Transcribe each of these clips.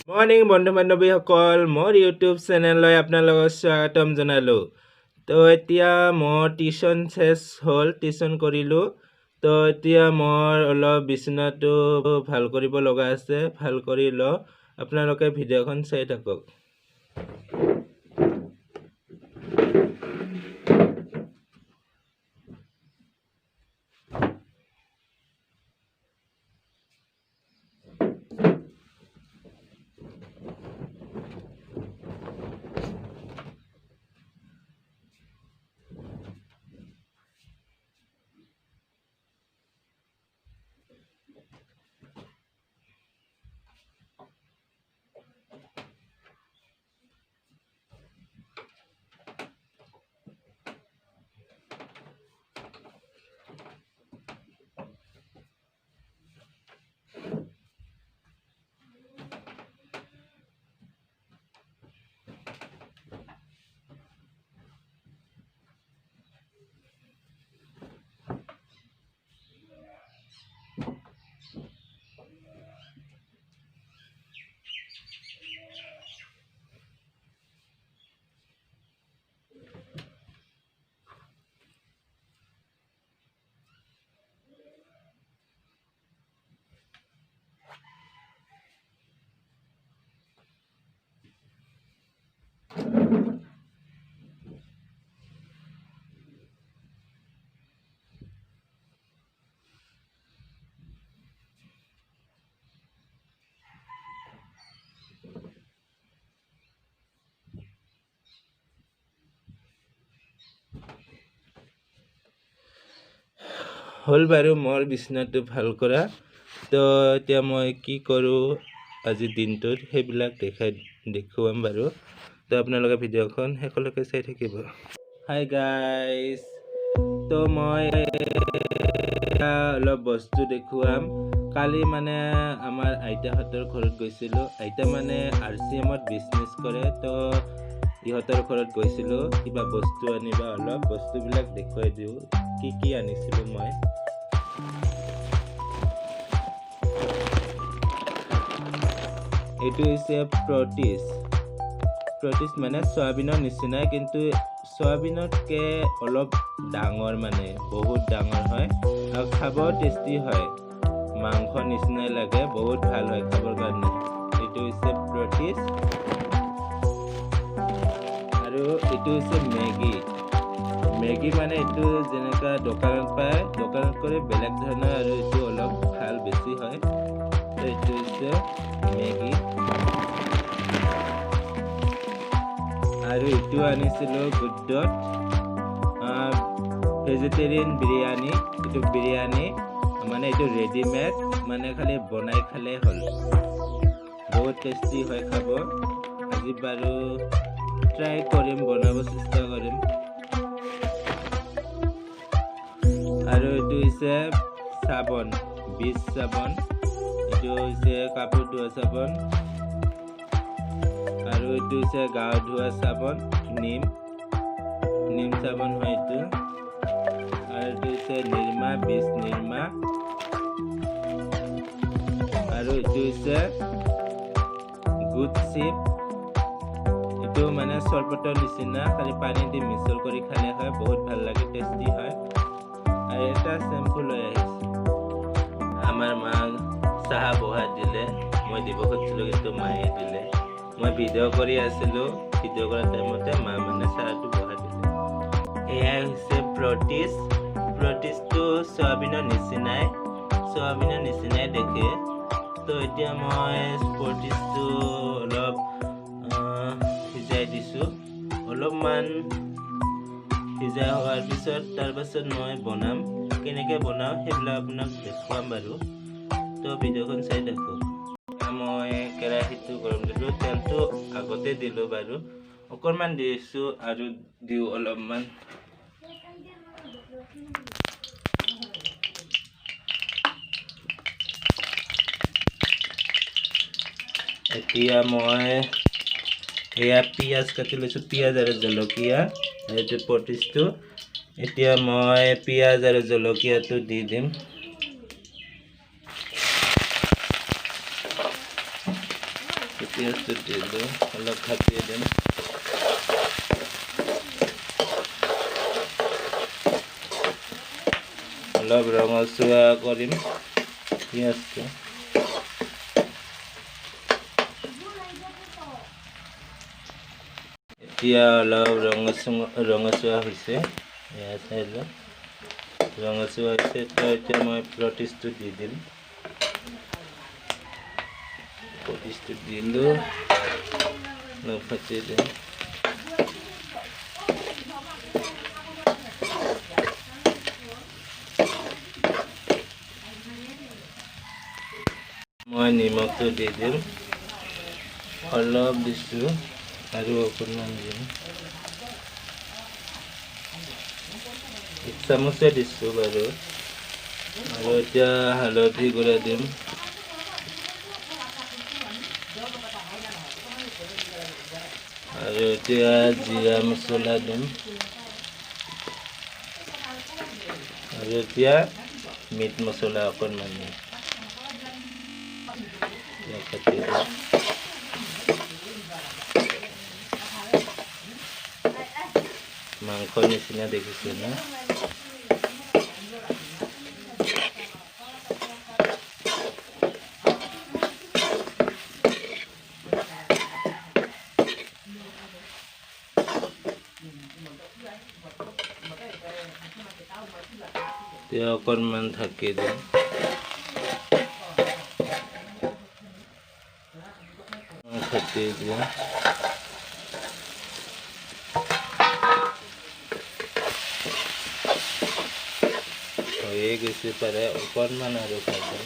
Morning বন্ধু বান্ধৱীসকল, মোৰ YouTube চেনেললৈ আপোনালোকক স্বাগতম জনালোঁ। তো এতিয়া মোৰ টিউশ্যন চেছ হ'ল, টিউশ্যন কৰিলোঁ। তো এতিয়া মোৰ অলপ বিচনাটো ভাল কৰিব লগা আছে, ভাল কৰি লওঁ। আপোনালোকে ভিডিঅ'খন চাই থাকক। হ'ল বাৰু মোৰ বিচনাটো ভাল কৰা। তো এতিয়া মই কি কৰোঁ আজিৰ দিনটোত সেইবিলাক দেখুৱাম বাৰু। তো আপোনালোকে ভিডিঅ'খন শেষলৈকে চাই থাকিব। হাই গাইজ, তো মই অলপ বস্তু দেখুৱাম। কালি মানে আমাৰ আইতাহঁতৰ ঘৰত গৈছিলোঁ। আইতা মানে RCMত বিজনেছ কৰে। তো ইহঁতৰ ঘৰত গৈছিলোঁ কিবা বস্তু আনিবা, অলপ বস্তুবিলাক দেখুৱাই দিওঁ কি আনিছিলোঁ মই। এইটো হৈছে প্ৰটিছ মানে চয়াবিনৰ নিচিনাই, কিন্তু চয়াবিনতকৈ অলপ ডাঙৰ, মানে বহুত ডাঙৰ হয় আৰু খাব টেষ্টি হয়। মাংস নিচিনাই লাগে, বহুত ভাল হয় খাবৰ কাৰণে। এইটো হৈছে প্ৰটিছ। আৰু এইটো হৈছে মেগী মানে এইটো যেনেকুৱা দোকানত পায়, দোকানত কৰি বেলেগ ধৰণৰ, আৰু এইটো অলপ ভাল বেছি হয়। তো এইটো হৈছে মেগী। আৰু এইটো আনিছিলোঁ গুডত, ভেজিটেৰিয়ান বিৰিয়ানী। এইটো বিৰিয়ানী মানে এইটো ৰেডিমেড, মানে খালি বনাই খালে হ'ল। বহুত টেষ্টি হয় খাব। আজি বাৰু ট্ৰাই কৰিম, বনাব চেষ্টা কৰিম। আৰু এইটো হৈছে চাবোন, বিচ চাবোন। এইটো হৈছে কাপোৰ ধোৱা চাবোন। আৰু এইটো হৈছে গা ধোৱা চাবোন, নিম চাবোন হয় এইটো। আৰু এইটো হৈছে নিৰ্মা, বিচ নিৰ্মা। আৰু এইটো হৈছে গুড চিপ। এইটো মানে চৰবতৰ নিচিনা, খালি পানী দি মিক্স কৰি খালে হয়, বহুত ভাল লাগে, টেষ্টি হয়। আৰু এটা চেম্পু লৈ আহিছোঁ। আমাৰ মাক চাহ বহাই দিলে, মই দিব খুজিছিলোঁ কিন্তু মায়ে দিলে। মই ভিডিঅ' কৰি আছিলোঁ, ভিডিঅ' কৰা টাইমতে মা মানে চাহটো বহাই দিলে। এয়াই হৈছে প্ৰটিছটো চয়াবিনৰ নিচিনাই দেখে। তো এতিয়া মই প্ৰটিছটো অলপ সিজাই দিছোঁ। অলপমান সিজাই হোৱাৰ পিছত তাৰপাছত মই বনাম। কেনেকৈ বনাওঁ সেইবিলাক আপোনাক দেখুৱাম বাৰু। তো ভিডিঅ'খন চাই থাকক। মই কেৰাহীটো গৰম দিলোঁ, তেলটো আগতে দিলোঁ বাৰু, অকণমান দিছোঁ আৰু দিওঁ অলপমান। এতিয়া মই এয়া পিঁয়াজ কাটি লৈছোঁ, পিঁয়াজ আৰু জলকীয়া। এইটো প্ৰটিছটো। এতিয়া মই পিঁয়াজ আৰু জলকীয়াটো দি দিম। পিঁয়াজটো দিলোঁ অলপ ঢাকি দিম অলপ ৰঙচুৱা কৰিম পিঁয়াজটো এতিয়া অলপ ৰঙচুৱা হৈছে এয়া চাইলো ৰঙচুৱা হৈছে তো এতিয়া মই প্ৰটিছটো দি দিম প্ৰটিছটো দিলোঁ অলপ ভাজি দিম মই নিমখটো দি দিম অলপ দিছোঁ আৰু অকণমান দিম 1 চামুচে দিছোঁ বাৰু আৰু এতিয়া হালধি গুড়া দিম আৰু এতিয়া জিৰা মছলা দিম আৰু এতিয়া মিট মছলা অকণমান দিম মাংসৰ নিচিনা দেখিছে না এতিয়া অকণমান ঢাকি দিম ঢাকি দিম হৈয়ে গৈছে পাৰে অকণমান আৰু ভাজি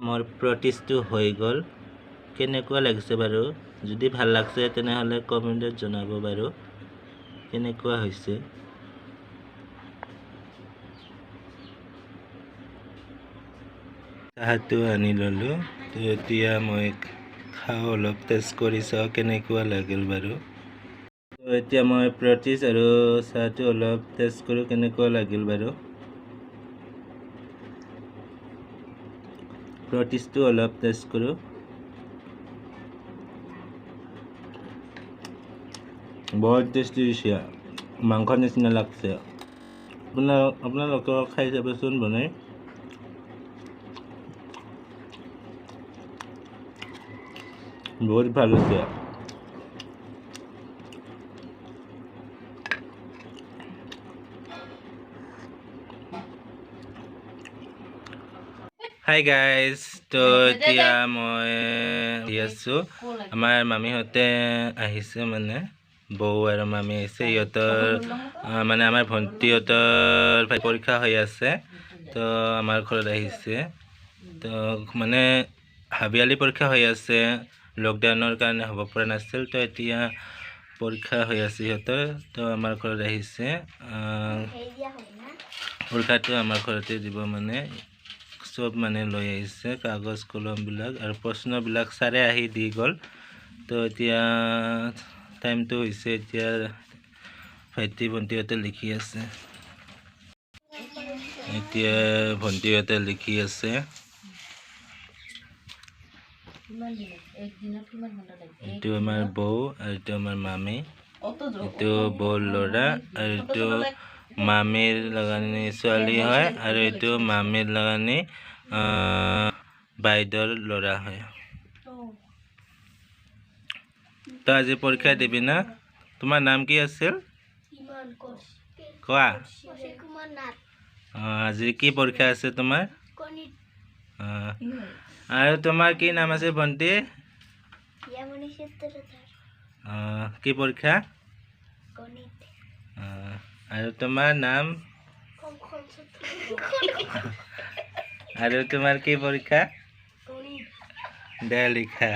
মোৰ প্ৰটিছটো হৈ গ'ল কেনেকুৱা লাগিছে বাৰু যদি ভাল লাগছে তেনেহ'লে কমেণ্টত জনাব বাৰু কেনেকুৱা হৈছে চাহটো আনি ল'লোঁ তো এতিয়া মই খাওঁ অলপ টেষ্ট কৰি চাওঁ কেনেকুৱা লাগিল বাৰু তো এতিয়া মই প্ৰটিছ আৰু চাহটো অলপ টেষ্ট কৰোঁ কেনেকুৱা লাগিল বাৰু প্ৰটিছটো অলপ টেষ্ট কৰোঁ বহুত টেষ্টি হৈছে মাংসৰ নিচিনা লাগছে আপোনালোকে খাই চাবচোন বনাই বহুত ভাল হৈছে হাই গাইজ তো এতিয়া মই দি আছোঁ আমাৰ মামীহঁতে আহিছে মানে বৌ আৰু মামী আহিছে সিহঁতৰ মানে আমাৰ ভণ্টিহঁতৰ পৰীক্ষা হৈ আছে তো আমাৰ ঘৰত আহিছে তো মানে হাবিয়ালি পৰীক্ষা হৈ আছে লকডাউনৰ কাৰণে হ'ব পৰা নাছিল তো এতিয়া পৰীক্ষা হৈ আছে সিহঁতৰ তো আমাৰ ঘৰত আহিছে পৰীক্ষাটো আমাৰ ঘৰতে দিব মানে সব মানে লৈ আহিছে কাগজ কলমবিলাক আৰু প্ৰশ্নবিলাক ছাৰে আহি দি গ'ল তো এতিয়া টাইমটো হৈছে এতিয়া ভাইটি ভণ্টিহঁতে লিখি আছে এতিয়া ভণ্টিহঁতে লিখি আছে এইটো আমাৰ বৌ আৰু এইটো আমাৰ মামী এইটো বৌৰ ল'ৰা আৰু এইটো মামীৰ লগানি ছোৱালী হয় আৰু এইটো মামীৰ লগানি বাইদেউৰ ল'ৰা হয় তো আজি পৰীক্ষা দিবি না তোমাৰ নাম কি আছিল কোৱা আজি কি পৰীক্ষা আছে তোমাৰ আৰু তোমাৰ কি নাম আছে ভণ্টি কি পৰীক্ষা আৰু তোমাৰ নাম আৰু তোমাৰ কি পৰীক্ষা দে লিখা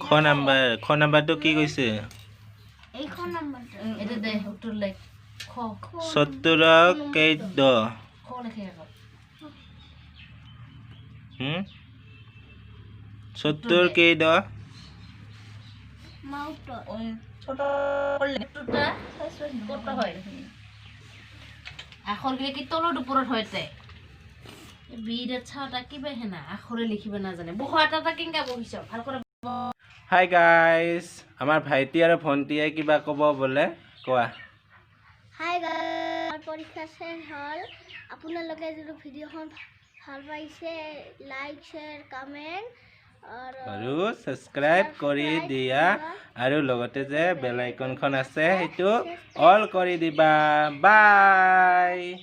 খ নাম্বাৰটো কি কৈছে 70 কেইদ 70 কেইদ মাউটো ওই ছোট কৰলে টুটা কত হয় আখৰগুলো কি তলত উপৰত হয়তে বিৰ ছাটা কিবা হেনা আখৰে লিখিব নাজানে বহাটা কেঙ্গা বহিছ ভাল কৰে হাই গাইজ আমাৰ ভাইটি আৰু ভণ্টিয়ে কিবা ক'ব বোলে কোৱা হাই গাইস পৰীক্ষা শেষ হ'ল আপোনালোকে যদি ভিডিঅ'খন ভাল পাইছে লাইক শেয়াৰ কমেন্ট আৰু সাবস্ক্ৰাইব কৰি দিয়া আৰু লগতে যে বেল আইকনখন আছে সেইটো অল কৰি দিবা বাই